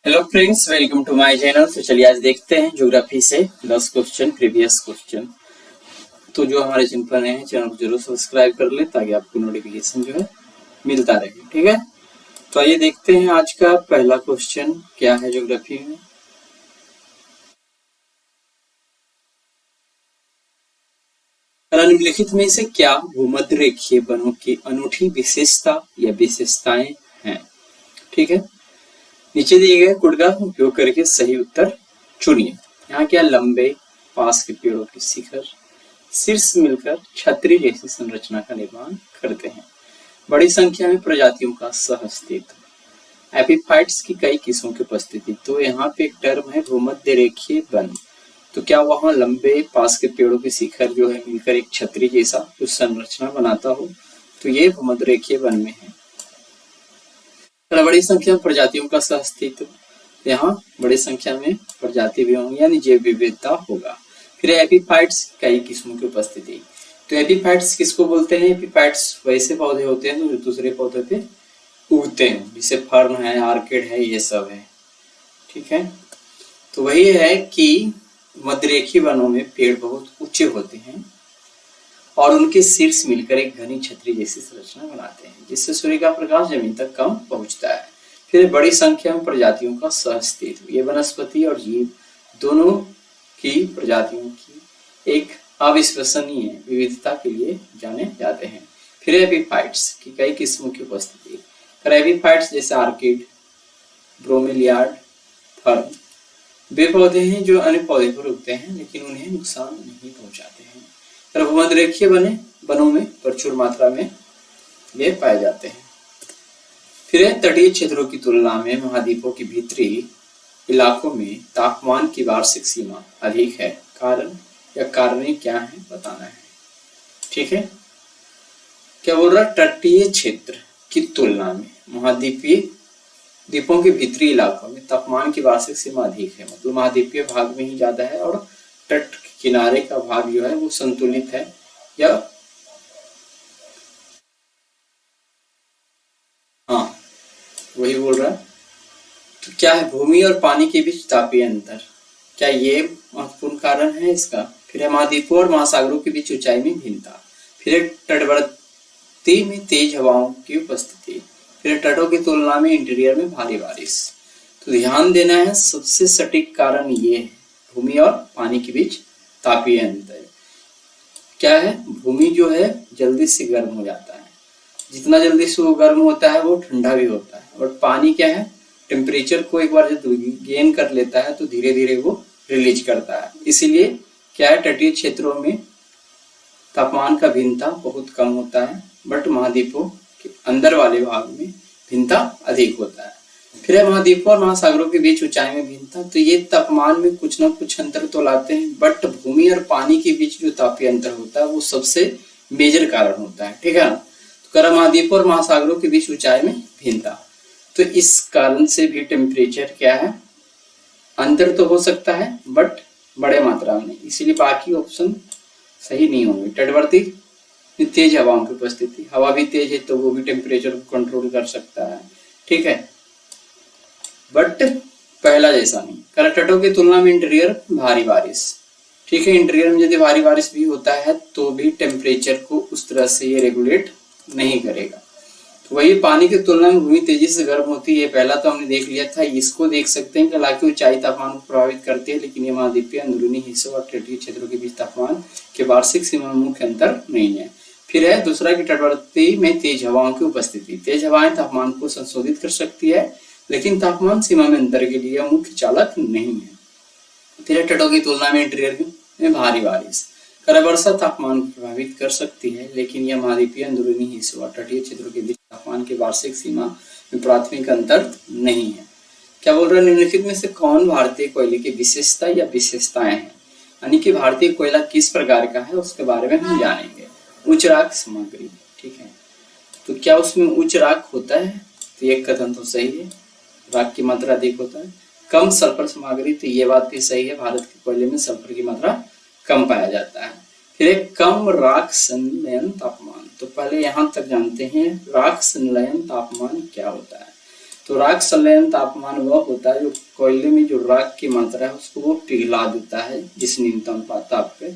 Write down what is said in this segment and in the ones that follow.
Hello friends, welcome to my channel. तो चलिए आज देखते हैं ज्योग्राफी से 10 क्वेश्चन, प्रीवियस क्वेश्चन। तो जो हमारे चैनल पर नए हैं, चैनल को जरूर सब्सक्राइब कर ले ताकि आपको नोटिफिकेशन जो है मिलता रहे। ठीक है, तो आइए देखते हैं आज का पहला क्वेश्चन क्या है ज्योग्राफी में। निम्नलिखित में से क्या भूमध्य रेखीय वनों की अनूठी विशेषता या विशेषताएं हैं। ठीक है, नीचे दिए गए कोड का उपयोग करके सही उत्तर चुनिए। यहाँ क्या लंबे पास के पेड़ों की शिखर शीर्ष मिलकर छतरी जैसी संरचना का निर्माण करते हैं। बड़ी संख्या में प्रजातियों का सहअस्तित्व, एपिफाइट्स की कई किस्मों की उपस्थिति। तो यहाँ पे एक टर्म है भूमध्य रेखीय वन। तो क्या वहाँ लंबे पास के पेड़ों की शिखर जो है मिलकर एक छतरी जैसा कुछ संरचना बनाता हो, तो ये भूमध्य रेखीय वन में है। बड़ी संख्या में प्रजातियों का सहअस्तित्व, यहाँ बड़ी संख्या में प्रजाति भी होंगी यानी जैव विविधता होगा। फिर एपिफाइट्स कई किस्मों की उपस्थिति। तो एपिफाइट्स किसको बोलते हैं? एपिफाइट्स वैसे पौधे होते हैं जो दूसरे पौधे पे उगते हैं, जैसे फर्न है, आर्किड है, ये सब है। ठीक है, तो वही है कि मध्यरेखीय वनों में पेड़ बहुत ऊंचे होते हैं और उनके शीर्ष मिलकर एक घनी छतरी जैसी संरचना बनाते हैं, जिससे सूर्य का प्रकाश जमीन तक कम पहुंचता है। फिर बड़ी संख्या में प्रजातियों का सहअस्तित्व, ये वनस्पति और जीव दोनों की प्रजातियों की एक अविश्वसनीय विविधता के लिए जाने जाते हैं। फिर एपिफाइट्स की कई किस्मों की उपस्थिति। एपिफाइट्स जैसे आर्किड, ब्रोमेलियाड, फर्न वे पौधे हैं जो अन्य पौधे पर उगते हैं लेकिन उन्हें नुकसान नहीं पहुंचाते हैं। भूमध्यरेखीय वनों में प्रचुर मात्रा में ये पाए जाते हैं। फिर तटीय क्षेत्रों की तुलना में महाद्वीपों के भीतरी इलाकों में तापमान की वार्षिक सीमा अधिक है। कारण या कारण क्या है बताना है। ठीक है, क्या बोल रहा? तटीय क्षेत्र की तुलना में महाद्वीपीय द्वीपों के भीतरी इलाकों में तापमान की वार्षिक सीमा अधिक है, मतलब महाद्वीपीय भाग में ही ज्यादा है और तट किनारे का भाग जो है वो संतुलित है। या हाँ, वही बोल रहा है। तो क्या है? भूमि और पानी के बीच तापीय अंतर, क्या ये महत्वपूर्ण कारण है इसका? फिर है महाद्वीपों और महासागरों के बीच ऊंचाई में भिन्नता। फिर तटवर्ती में तेज हवाओं की उपस्थिति। फिर तटों की तुलना में इंटीरियर में भारी बारिश। तो ध्यान देना है, सबसे सटीक कारण ये है, भूमि और पानी के बीच तापीय अंतर। क्या है? भूमि जो है जल्दी से गर्म हो जाता है, जितना जल्दी से वो गर्म होता है वो ठंडा भी होता है। और पानी क्या है? टेम्परेचर को एक बार जब गेन कर लेता है तो धीरे धीरे वो रिलीज करता है। इसीलिए क्या है, तटीय क्षेत्रों में तापमान का भिन्नता बहुत कम होता है, बट महाद्वीपों के अंदर वाले भाग में भिन्नता अधिक होता है। फिर है महाद्वीपों और महासागरों के बीच ऊंचाई में भिन्नता। तो ये तापमान में कुछ ना कुछ अंतर तो लाते हैं, बट भूमि और पानी के बीच जो तापीय अंतर होता है वो सबसे मेजर कारण होता है। ठीक है, तो महाद्वीपों और महासागरों के बीच ऊंचाई में भिन्नता, तो इस कारण से भी टेम्परेचर क्या है, अंतर तो हो सकता है बट बड़े मात्रा में, इसीलिए बाकी ऑप्शन सही नहीं होंगे। तटवर्ती तेज हवाओं की उपस्थिति, हवा भी तेज है तो वो भी टेम्परेचर को कंट्रोल कर सकता है। ठीक है, बट पहला जैसा नहीं। तटों की तुलना में इंटीरियर भारी बारिश। ठीक है, इंटीरियर में यदि भारी बारिश भी होता है तो भी टेम्परेचर को उस तरह से ये रेगुलेट नहीं करेगा। तो वही पानी की तुलना में भूमि तेजी से गर्म होती है, पहला तो हमने देख लिया था। इसको देख सकते हैं कि हालांकि ऊंचाई तापमान को प्रभावित करती है, लेकिन ये महाद्वीपीय अंदरूनी हिस्सों और तटीय क्षेत्रों के बीच तापमान के वार्षिक सीमा में मुख्य अंतर नहीं है। फिर है दूसरा कि तटवर्ती में तेज हवाओं की उपस्थिति। तेज हवाएं तापमान को संशोधित कर सकती है, लेकिन तापमान सीमा में अंतर के लिए मुख्य चालक नहीं है। फिर तटों की तुलना में इंटीरियर में भारी बारिश। वर्षा तापमान को प्रभावित कर सकती है, लेकिन यह महाद्वीपीय अंदरूनी हिस्सों और तटीय क्षेत्रों के बीच तापमान की वार्षिक सीमा में प्राथमिक अंतर नहीं है। क्या बोल रहे हैं? निम्नलिखित में से कौन भारतीय कोयले की विशेषता या विशेषताएं हैं, यानी कि भारतीय कोयला किस प्रकार का है उसके बारे में हम जानेंगे। उच्च राख सामग्री। ठीक है, तो क्या उसमें उच्च राख होता है? तो एक कथन तो सही है, राख की मात्रा अधिक होता है। कम सल्फर सामग्री, तो ये बात भी सही है, भारत के कोयले में सल्फर की मात्रा कम पाया जाता है। फिर एक कम राख संलयन तापमान। तो पहले यहाँ तक जानते हैं राख संलयन तापमान क्या होता है। तो राख संलयन तापमान वह होता है जो कोयले में जो राख की मात्रा है उसको वो पिघला देता है जिस न्यूनतम ताप पे,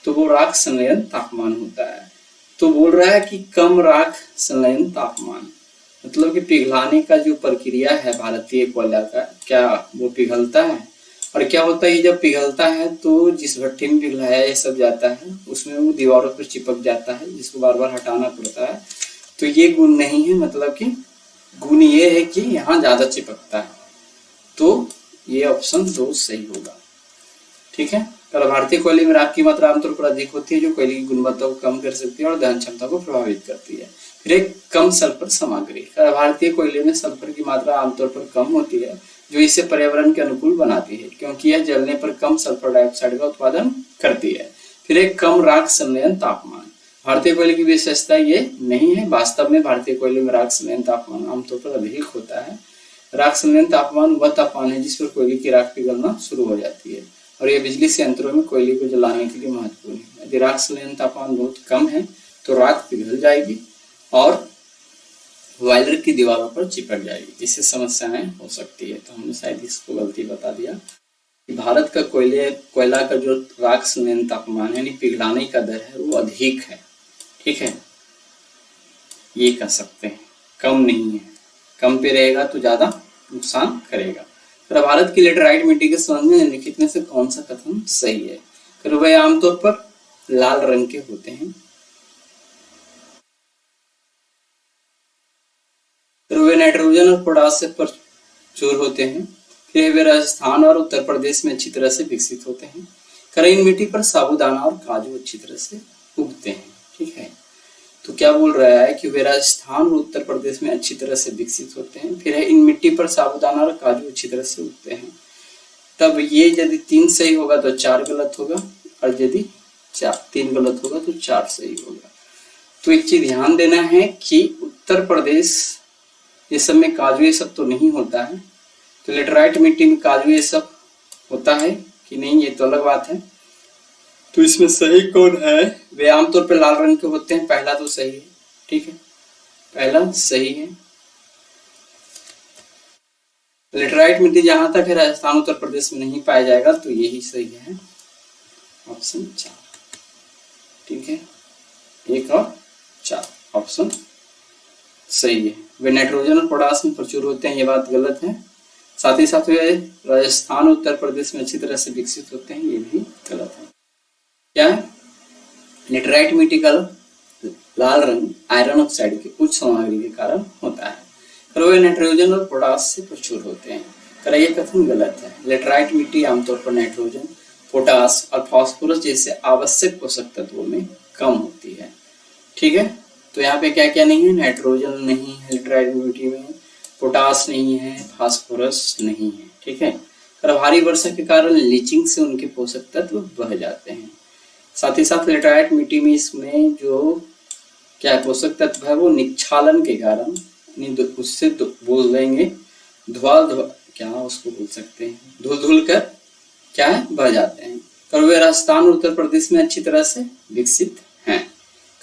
तो वो राख संलयन तापमान होता है। तो बोल रहा है कि कम राख संलयन तापमान, मतलब कि पिघलाने का जो प्रक्रिया है भारतीय कोयला का, क्या वो पिघलता है? और क्या होता है जब पिघलता है तो जिस भट्टी में पिघलाया ये सब जाता है उसमें वो दीवारों पर चिपक जाता है जिसको बार बार हटाना पड़ता है। तो ये गुण नहीं है, मतलब कि गुण ये है कि यहाँ ज्यादा चिपकता है। तो ये ऑप्शन 2 सही होगा। ठीक है। भारतीय कोयले में राख की मात्रा आमतौर पर अधिक होती है जो कोयले की गुणवत्ता को कम कर सकती है और दहन क्षमता को प्रभावित करती है। फिर एक कम सल्फर सामग्री, भारतीय कोयले में सल्फर की मात्रा आमतौर पर कम होती है जो इसे पर्यावरण के अनुकूल बनाती है क्योंकि यह जलने पर कम सल्फर डाइऑक्साइड का उत्पादन करती है। फिर एक कम राख संलयन तापमान, भारतीय कोयले की विशेषता ये नहीं है। वास्तव में भारतीय कोयले में राख संलयन तापमान आमतौर पर अधिक होता है। राख संलयन तापमान वह तापमान है जिस पर कोयले की राख पिघलना शुरू हो जाती है और यह बिजली संयंत्रों में कोयले को जलाने के लिए महत्वपूर्ण है। यदि राख संलयन तापमान बहुत कम है तो राख पिघल जाएगी और बॉयलर की दीवारों पर चिपक जाएगी, जिससे समस्याएं हो सकती है। तो हमने शायद इसको गलती बता दिया कि भारत का कोयला का जो राख संलयन तापमान है यानी पिघलाने का दर है वो अधिक है। ठीक है, ये कह सकते हैं, कम नहीं है। कम पे रहेगा तो ज्यादा नुकसान करेगा। तो भारत की लेटराइट मिट्टी के संबंध में निम्नलिखित में से कौन सा कथन सही है? तो वह आमतौर पर लाल रंग के होते हैं। वे नाइट्रोजन और पोटास से प्रचुर होते हैं। फिर वे राजस्थान और उत्तर प्रदेश में अच्छी तरह से विकसित होते हैं। करेन मिट्टी पर साबूदाना और काजू अच्छी तरह से उगते हैं। ठीक है, तो क्या बोल रहा है कि वे राजस्थान और उत्तर प्रदेश में अच्छी तरह से विकसित होते हैं। फिर है इन मिट्टी पर साबूदाना और काजू अच्छी तरह से उगते हैं। तब ये यदि 3 सही होगा तो 4 गलत होगा और यदि 3 गलत होगा तो 4 सही होगा। तो एक चीज ध्यान देना है कि उत्तर प्रदेश ये सब में काजू ये सब तो नहीं होता है। तो लेटराइट मिट्टी में काजू ये सब होता है कि नहीं, ये तो अलग बात है। तो इसमें सही कौन है? वे आमतौर पर लाल रंग के होते हैं। पहला तो सही है। ठीक है, पहला सही है। लेटराइट मिट्टी जहां तक है राजस्थान उत्तर प्रदेश में नहीं पाया जाएगा, तो यही सही है, ऑप्शन 4। ठीक है, 1 और 4 ऑप्शन सही है। वे नाइट्रोजन और पोटास में प्रचुर होते हैं, ये बात गलत है। साथ ही साथ वे राजस्थान और उत्तर प्रदेश में अच्छी तरह से विकसित होते हैं, ये भी गलत है। क्या है? लेटराइट मिट्टी का लाल रंग आयरन ऑक्साइड की उच्च सामग्री के कारण होता है। और वे नाइट्रोजन और पोटास से प्रचुर होते हैं। कर ये कथन गलत है। लेटराइट मिट्टी आमतौर पर नाइट्रोजन, पोटास और फास्फोरस जैसे आवश्यक पोषक तत्वों में कम होती है। ठीक है, तो यहाँ पे क्या क्या नहीं है? नाइट्रोजन नहीं है लेटराइट मिट्टी में, पोटास नहीं है, फास्फोरस नहीं है। ठीक है, और भारी वर्षा के कारण लीचिंग से उनके पोषक तत्व बह जाते हैं। साथ ही साथ लेटराइट मिट्टी में इसमें जो क्या पोषक तत्व है वो निक्षालन के कारण, उससे बोल देंगे क्या उसको बोल सकते हैं, धुल कर क्या है बह जाते हैं। और वे राजस्थान और उत्तर प्रदेश में अच्छी तरह से विकसित हैं।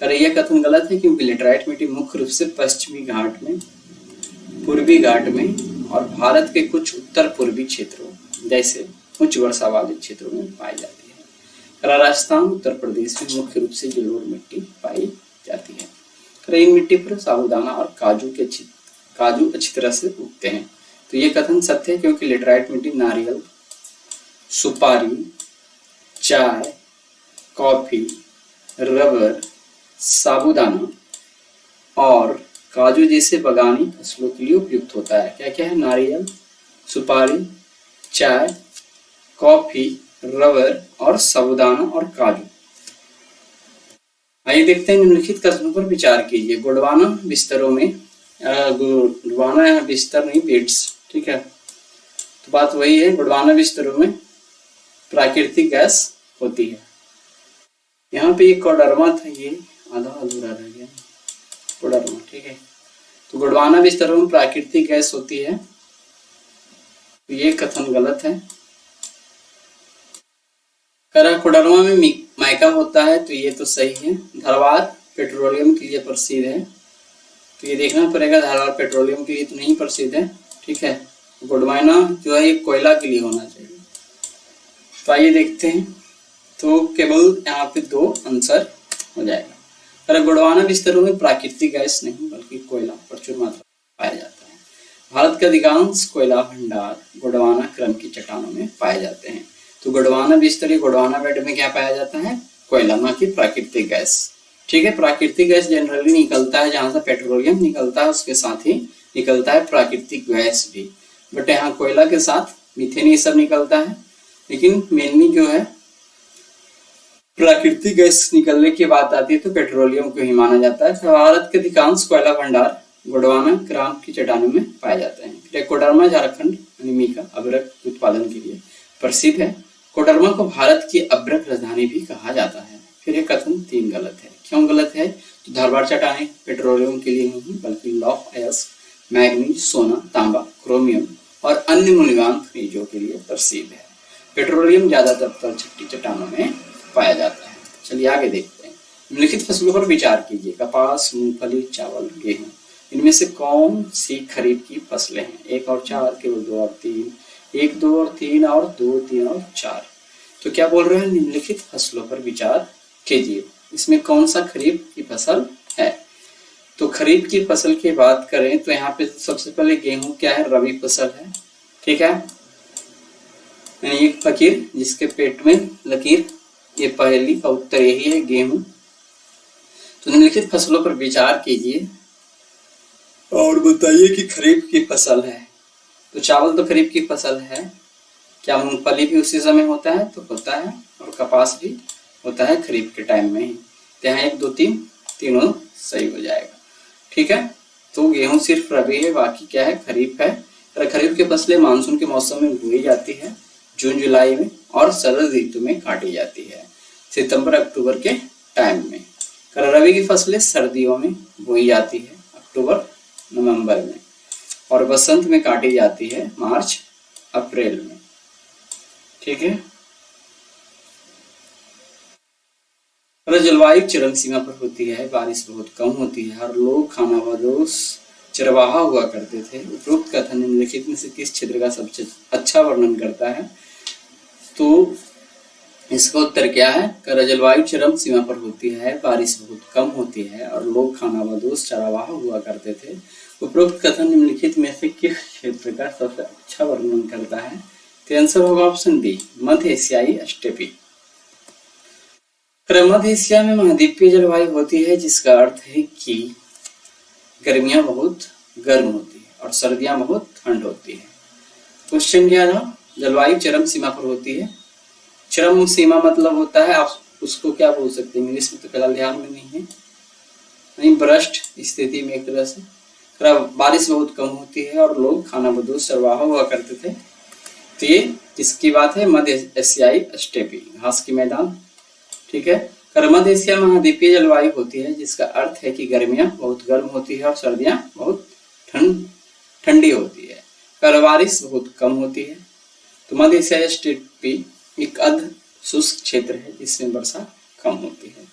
कर यह कथन गलत है क्योंकि लेटराइट मिट्टी मुख्य रूप से पश्चिमी घाट में, पूर्वी घाट में और भारत के कुछ उत्तर पूर्वी क्षेत्रों जैसे उच्च वर्षा वाले क्षेत्रों में पाई जाती है। राजस्थान उत्तर प्रदेश में मुख्य रूप से जलोढ़ मिट्टी पाई जाती है। इन मिट्टी पर साबूदाना और काजू अच्छी तरह से उगते हैं। तो ये कथन सत्य है क्योंकि लेटराइट मिट्टी नारियल, सुपारी, चाय, कॉफी, रबर, साबूदाना और काजू जैसे बागानी फसलों के लिए उपयुक्त होता है। क्या क्या है? नारियल, सुपारी, चाय, कॉफी, रबर और साबूदाना और काजू। आइए देखते हैं निम्नलिखित कथनों पर विचार कीजिए। गोंडवाना बिस्तरों में, गोंडवाना है बिस्तर नहीं बेड्स। ठीक है, तो बात वही है, गोंडवाना बिस्तरों में प्राकृतिक गैस होती है। यहाँ पे एक कोडरमा था, ये आधा अधूरा रह गया, कोडरमा। ठीक है, तो गोंडवाना बिस्तरों में प्राकृतिक गैस होती है, तो ये कथन गलत है। कोडरमा में माइका होता है, तो ये तो सही है। धरवाद पेट्रोलियम के लिए प्रसिद्ध है, तो ये देखना पड़ेगा, धारवाड़ पेट्रोलियम के लिए तो नहीं प्रसिद्ध है, ठीक है। गोंडवाना जो है ये कोयला के लिए होना चाहिए। तो आइए देखते हैं, तो केवल यहाँ पे 2 आंसर हो जाएगा। पर गोंडवाना बिस्तरों में प्राकृतिक गैस नहीं बल्कि कोयला प्रचुर मात्रा में पाया जाता है। भारत के अधिकांश कोयला भंडार गोंडवाना क्रम की चट्टानों में पाए जाते हैं। तो गोंडवाना बिस्तर, गोंडवाना बेड में क्या पाया जाता है? कोयला, ना कि प्राकृतिक गैस, ठीक है। प्राकृतिक गैस जनरली निकलता है जहां से पेट्रोलियम निकलता है, उसके साथ ही निकलता है प्राकृतिक गैस भी, बट यहाँ कोयला के साथ मीथेन ये सब निकलता है। लेकिन मेनली जो है प्राकृतिक गैस निकलने की बात आती है तो पेट्रोलियम को ही माना जाता है। तो भारत के अधिकांश कोयला भंडार गोंडवाना ग्राम की चट्टानों में पाए जाते हैं। फिर कोडरमा झारखंड मीका अभ्रक उत्पादन के लिए प्रसिद्ध है। कोडरमा को भारत की अभ्रक राजधानी भी कहा जाता है। फिर ये कथन 3 गलत है। क्यों गलत है? तो धारवाड़ चट्टानें पेट्रोलियम के लिए नहीं बल्कि लौह अयस्क, मैग्नीज, सोना, तांबा, क्रोमियम और अन्य मूल्यवान खनिजों के लिए प्रसिद्ध है। पेट्रोलियम ज्यादातर तल छट्टी चट्टानों में पाया जाता है। चलिए आगे देखते हैं। निम्नलिखित फसलों पर विचार कीजिए। कपास, मूंगफली, चावल, गेहूं, इनमें से कौन सी खरीफ की फसलें हैं? 1 और 4, केवल 2 और 3, 1, 2 और 3 और 2, 3 और 4। तो क्या बोल रहे हैं? निम्नलिखित फसलों पर विचार कीजिए, इसमें कौन सा खरीफ की फसल है? तो खरीफ की फसल की बात करें तो यहाँ पे सबसे पहले गेहूं क्या है? रबी फसल है, ठीक है। एक फकीर जिसके पेट में लकीर, ये पहली का उत्तर यही है, गेहूं। तो निम्नलिखित फसलों पर विचार कीजिए और बताइए कि खरीफ की फसल है। तो चावल तो खरीफ की फसल है। क्या मूंगफली भी उसी समय होता है? तो होता है। और कपास भी होता है खरीफ के टाइम में ही। तो यहाँ 1, 2, 3 तीनों सही हो जाएगा, ठीक है। तो गेहूं सिर्फ रबी है, बाकी क्या है? खरीफ है। खरीफ की फसलें मानसून के मौसम में बोई जाती है, जून जुलाई में, और शरद ऋतु में काटी जाती है, सितंबर अक्टूबर के टाइम में। रबी की फसलें सर्दियों में बोई जाती है, अक्टूबर नवंबर में, और बसंत में काटी जाती है, मार्च अप्रैल में, ठीक है। जलवायु चरम सीमा पर होती है, बारिश बहुत कम होती है और लोग खानाबदोश चरवाहा हुआ करते थे। उपरोक्त कथन निम्नलिखित में से किस क्षेत्र का सबसे अच्छा वर्णन करता है? तो इसका उत्तर क्या है? जलवायु चरम सीमा पर होती है, बारिश बहुत कम होती है और लोग खानाबदोश चरवाहा हुआ करते थे। उपरोक्त कथन निम्नलिखित में से किस क्षेत्र का सबसे अच्छा वर्णन करता है? तो आंसर होगा ऑप्शन डी, मध्य एशियाई स्टेपी। मध्य एशिया में महाद्वीपीय जलवायु होती है, जिसका अर्थ है कि गर्मियां बहुत गर्म होती है और सर्दियां बहुत ठंड होती है। क्वेश्चन क्या था? जलवायु चरम सीमा पर होती है। चरम सीमा मतलब होता है, आप उसको क्या बोल सकते हैं? इंग्लिश में तो फिलहाल ध्यान में नहीं है, नहीं, भ्रष्ट स्थिति में एक तरह से। बारिश बहुत कम होती है और लोग खानाबदोश चरवाहा हुआ करते थे। तो ये किसकी बात है? मध्य एशियाई स्टेपी, घास की मैदान, ठीक है। मध्य एशिया महाद्वीपीय जलवायु होती है, जिसका अर्थ है कि गर्मियां बहुत गर्म होती है और सर्दियां बहुत ठंडी होती है। बारिश बहुत कम होती है। तो मध्य एशियाई स्टेपी एक अर्ध शुष्क क्षेत्र है जिसमें वर्षा कम होती है।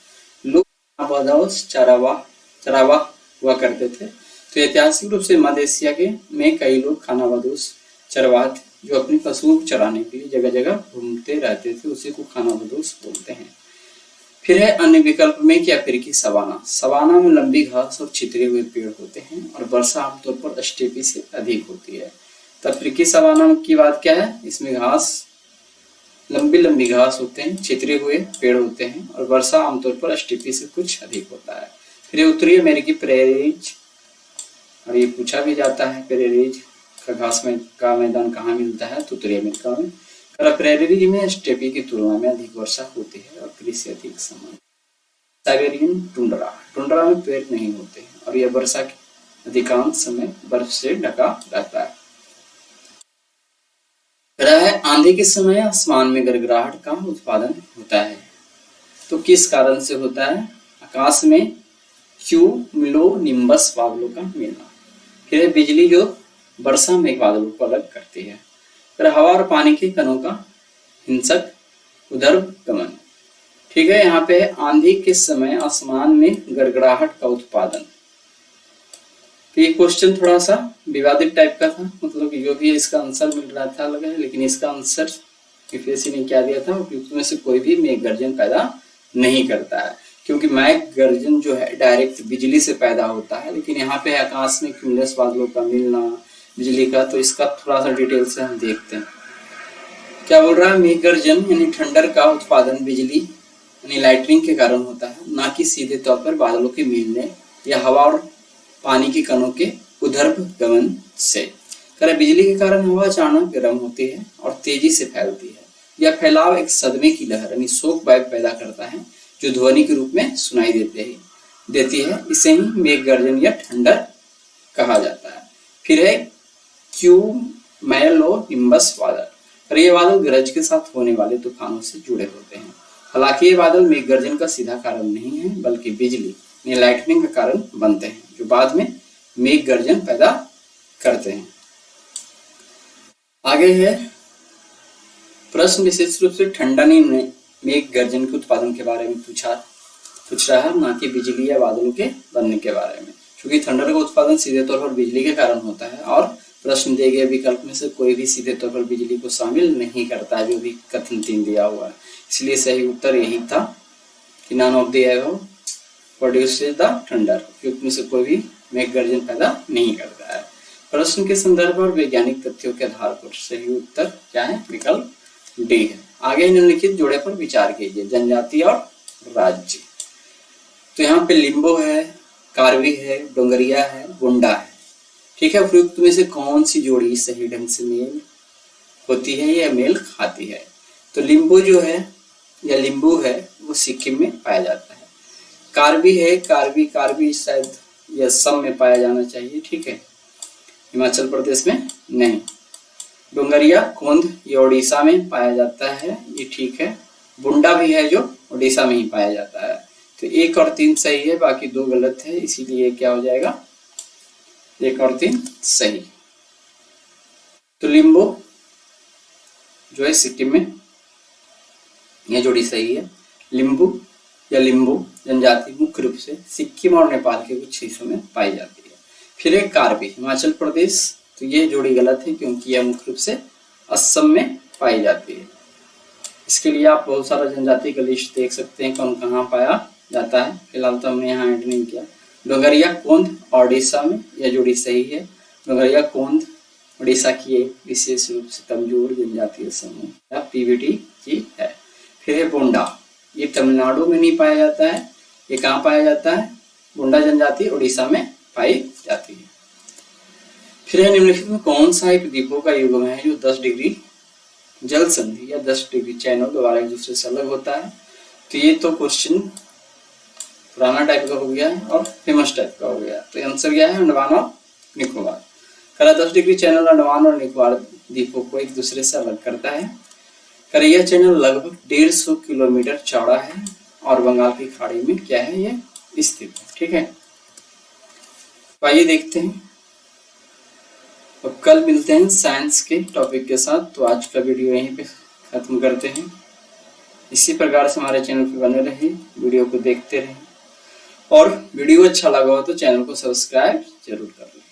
लोग चरावा हुआ करते थे। तो ऐतिहासिक रूप से मध्य एशिया में कई लोग खानाबदोश चरवाहा थे, जो अपने पशुओं को चराने के लिए जगह जगह घूमते रहते थे, उसी को खानाबदोश बोलते हैं। फिर है अन्य विकल्प में कि अफ्रीकी सवाना। सवाना में लंबी घास और छितरे हुए पेड़ होते हैं और वर्षा आमतौर पर स्टेपी से अधिक होती है। तो अफ्रीकी सवाना की बात क्या है? इसमें घास, लंबी घास होते हैं, छितरे हुए पेड़ होते हैं और वर्षा आमतौर पर स्टेपी से कुछ अधिक होता है। फिर उत्तरी अमेरिकी प्रेरीज, और ये पूछा भी जाता है प्रेरीज का घास में का मैदान कहाँ मिलता है? तो उत्तरी अमेरिका में। प्रेरी में स्टेपी की तुलना में अधिक वर्षा होती है और कृषि अधिक समान। साइबेरियन टुंड्रा में पेड़ नहीं होते हैं और यह वर्षा के अधिकांश समय बर्फ से ढका रहता है। आंधी के समय आसमान में गड़गड़ाहट का उत्पादन होता है। तो किस कारण से होता है? आकाश में क्यूमुलोनिम्बस बादलों का मिलना। फिर बिजली जो वर्षा में बादलों को अलग करती है। फिर हवा और पानी के कणों का हिंसक उर्ध्वगमन, ठीक है। यहाँ पे आंधी के समय आसमान में गड़गड़ाहट का उत्पादन। तो ये क्वेश्चन थोड़ा सा विवादित टाइप का था, मतलब कि जो भी इसका आंसर मिल रहा था लगा है, लेकिन इसका आंसर यूपीएससी ने क्या दिया था, उपयुक्त में से कोई भी मेघ गर्जन पैदा नहीं करता है, क्योंकि मेघ गर्जन जो है डायरेक्ट बिजली से पैदा होता है, लेकिन यहाँ पे आकाश में क्यूमुलस बादलों का मिलना बिजली का, तो इसका थोड़ा सा डिटेल से हम देखते हैं। क्या बोल रहा है, मेघ गर्जन यानी थंडर का उत्पादन बिजली यानी लाइटनिंग के कारण होता है, ना कि सीधे तौर पर बादलों के मिलने या हवा और पानी के कणों के उधर्भ गमन से। बिजली के कारण हवा अचानक गर्म होती है और तेजी से फैलती है। यह फैलाव एक सदमे की लहर यानी शोक वेव पैदा करता है, जो ध्वनि के रूप में सुनाई देती है। इसे ही मेघ गर्जन या थंडर कहा जाता है। फिर है क्यूमेलोनिम्बस बादल। ये बादल गरज के साथ होने वाले तूफानों से जुड़े होते हैं। हालांकि ये बादल मेघ गर्जन का सीधा कारण नहीं है, बल्कि बिजली यानी लाइटनिंग का कारण बनते हैं, जो बाद में मेघ गर्जन पैदा करते हैं। आगे है प्रश्न विशेष रूप से ठंडनी में मेघ गर्जन के उत्पादन के बारे में पूछ रहा है, ना कि बिजली या बादलों के बनने के बारे में, क्योंकि थंडर का उत्पादन सीधे तौर पर बिजली के कारण होता है और प्रश्न दिए गए विकल्प में से कोई भी सीधे तौर पर बिजली को शामिल नहीं करता है, जो भी कथन 3 दिया हुआ है। इसलिए सही उत्तर यही था कि none of the above produces the thunder, क्योंकि में से कोई भी मेघ गर्जन पैदा नहीं करता है। प्रश्न के संदर्भ और वैज्ञानिक तथ्यों के आधार पर सही उत्तर क्या है, विकल्प डी है। आगे निम्नलिखित जोड़े पर विचार कीजिए, जनजाति और राज्य। तो यहाँ पे लिम्बो है, कार्बी है, डोंगरिया है, गोंडा है। ठीक है, उपयुक्त में से कौन सी जोड़ी सही ढंग से मेल होती है या मेल खाती है? तो लिम्बो जो है या लिम्बू है वो सिक्किम में पाया जाता है। कार्बी है, कार्बी शायद या असम में पाया जाना चाहिए, ठीक है, हिमाचल प्रदेश में नहीं। डोंगरिया कोंद ये उड़ीसा में पाया जाता है, ये ठीक है। बुंडा भी है जो उड़ीसा में ही पाया जाता है। तो 1 और 3 सही है, बाकी 2 गलत है, इसीलिए क्या हो जाएगा, 1 और 3 सही। तो लिम्बो जो है सिक्किम में, यह जोड़ी सही है। लिम्बू या लिम्बू जनजाति मुख्य रूप से सिक्किम और नेपाल के कुछ हिस्सों में पाई जाती है। फिर एक कार्बी हिमाचल प्रदेश, तो ये जोड़ी गलत है, क्योंकि यह मुख्य रूप से असम में पाई जाती है। इसके लिए आप बहुत सारा जनजाति का लिस्ट देख सकते हैं कौन कहाँ पाया जाता है, फिलहाल तो हमने यहाँ ऐड नहीं किया। डोंगरिया कोंद उड़ीसा में, यह जोड़ी सही है। डोंगरिया कोंद उड़ीसा की एक विशेष रूप से कमजोर जनजातीय समूह या पीवीटी की है। फिर है बोंडा, ये तमिलनाडु में नहीं पाया जाता है, ये कहाँ पाया जाता है, बोंडा जनजाति उड़ीसा में पाई जाती है। फिर है निम्नलिखित में कौन सा एक द्वीपों का युग्म है जो 10 डिग्री जल संधि या 10 डिग्री चैनल द्वारा एक दूसरे से अलग होता है? तो ये तो क्वेश्चन पुराना टाइप का हो गया है और फेमस टाइप का हो गया, तो आंसर क्या है, अंडमान और निकोबार। 10 डिग्री चैनल अंडमान और निकोबार द्वीपों को एक दूसरे से अलग करता है। यह चैनल लगभग 150 किलोमीटर चौड़ा है और बंगाल की खाड़ी में क्या है, ये स्थित है। ठीक है, तो आइए देखते हैं। अब कल मिलते हैं साइंस के टॉपिक के साथ। तो आज का वीडियो यहीं पे खत्म करते हैं। इसी प्रकार से हमारे चैनल पे बने रहिए, वीडियो को देखते रहें, और वीडियो अच्छा लगा हो तो चैनल को सब्सक्राइब जरूर कर लें।